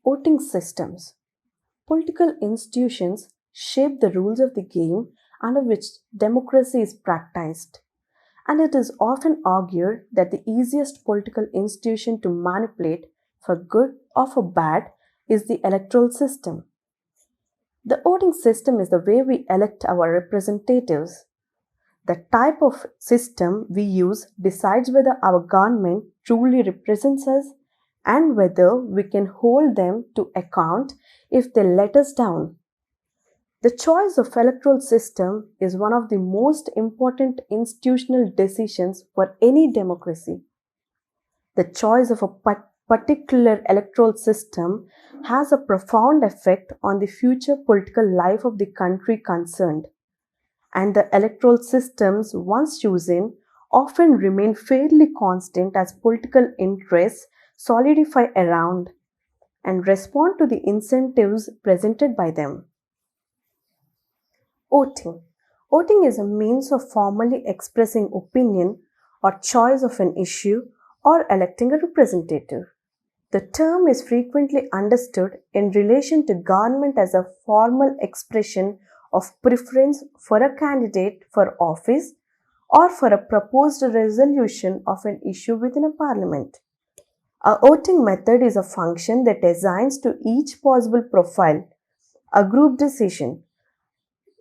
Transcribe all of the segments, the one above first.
Voting systems. Political institutions shape the rules of the game under which democracy is practiced, and it is often argued that the easiest political institution to manipulate, for good or for bad, is the electoral system. The voting system is the way we elect our representatives. The type of system we use decides whether our government truly represents us and whether we can hold them to account if they let us down. The choice of electoral system is one of the most important institutional decisions for any democracy. The choice of a particular electoral system has a profound effect on the future political life of the country concerned, and the electoral systems once chosen often remain fairly constant as political interests solidify around and respond to the incentives presented by them. Voting. Voting is a means of formally expressing opinion or choice of an issue or electing a representative. The term is frequently understood in relation to government as a formal expression of preference for a candidate for office or for a proposed resolution of an issue within a parliament. A voting method is a function that assigns to each possible profile a group decision.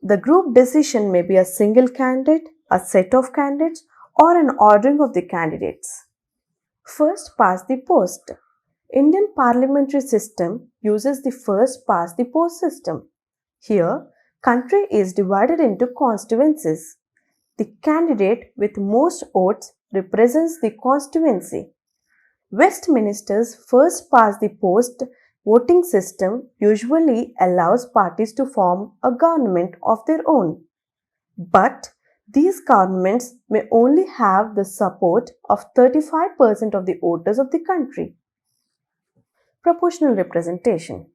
The group decision may be a single candidate, a set of candidates, or an ordering of the candidates. First past the post. Indian parliamentary system uses the first past the post system. Here, country is divided into constituencies. The candidate with most votes represents the constituency. Westminster's first past the post voting system usually allows parties to form a government of their own. But these governments may only have the support of 35% of the voters of the country. Proportional representation.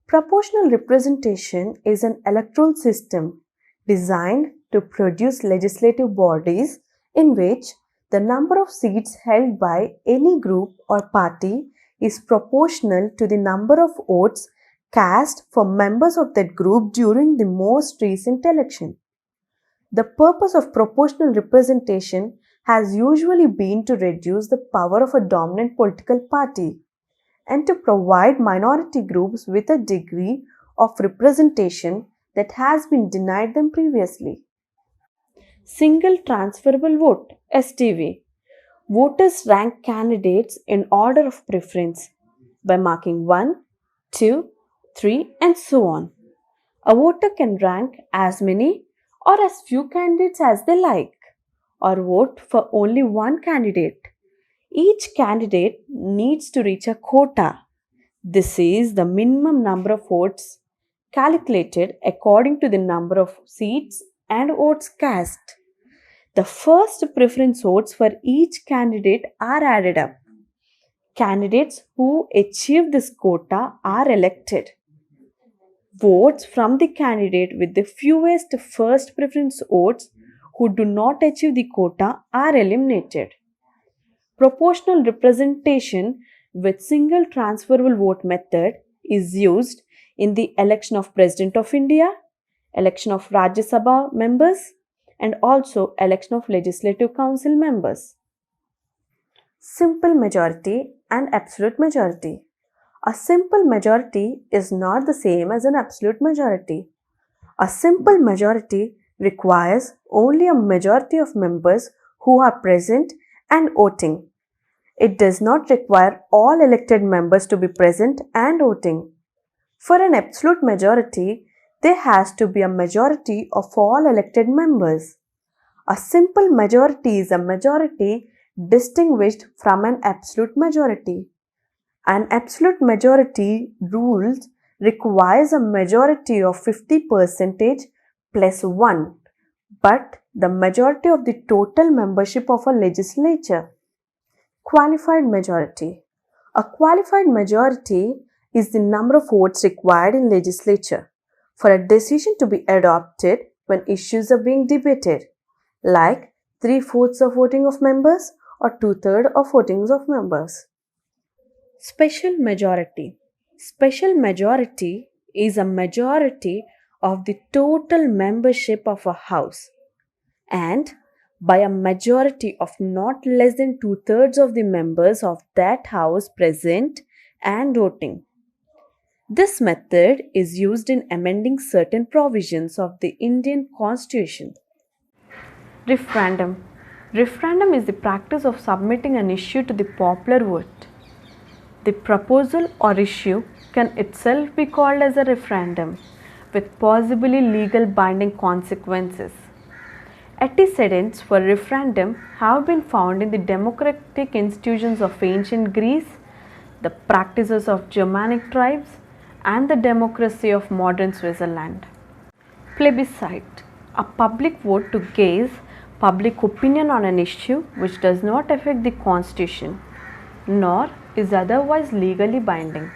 Proportional representation is an electoral system designed to produce legislative bodies in which the number of seats held by any group or party is proportional to the number of votes cast for members of that group during the most recent election. The purpose of proportional representation has usually been to reduce the power of a dominant political party and to provide minority groups with a degree of representation that has been denied them previously. Single transferable vote (STV). Voters rank candidates in order of preference by marking 1, 2, 3, and so on. A voter can rank as many or as few candidates as they like, or vote for only one candidate. Each candidate needs to reach a quota. This is the minimum number of votes calculated according to the number of seats and votes cast. The first preference votes for each candidate are added up. Candidates who achieve this quota are elected. Votes from the candidate with the fewest first preference votes who do not achieve the quota are eliminated. Proportional representation with single transferable vote method is used in the election of President of India, election of Rajya Sabha members, and also election of Legislative Council members. Simple majority and absolute majority. A simple majority is not the same as an absolute majority. A simple majority requires only a majority of members who are present and voting. It does not require all elected members to be present and voting. For an absolute majority, there has to be a majority of all elected members. A simple majority is a majority distinguished from an absolute majority. An absolute majority rules requires a majority of 50% plus 1, but the majority of the total membership of a legislature. Qualified majority. A qualified majority is the number of votes required in legislature for a decision to be adopted when issues are being debated, like 3/4 of voting of members or 2/3 of votings of members. Special majority. Special majority is a majority of the total membership of a house, and by a majority of not less than two-thirds of the members of that house present and voting. This method is used in amending certain provisions of the Indian Constitution. Referendum. Referendum is the practice of submitting an issue to the popular vote. The proposal or issue can itself be called as a referendum, with possibly legal binding consequences. Antecedents for referendum have been found in the democratic institutions of ancient Greece, the practices of Germanic tribes, and the democracy of modern Switzerland. Plebiscite, a public vote to gauge public opinion on an issue which does not affect the constitution nor is otherwise legally binding.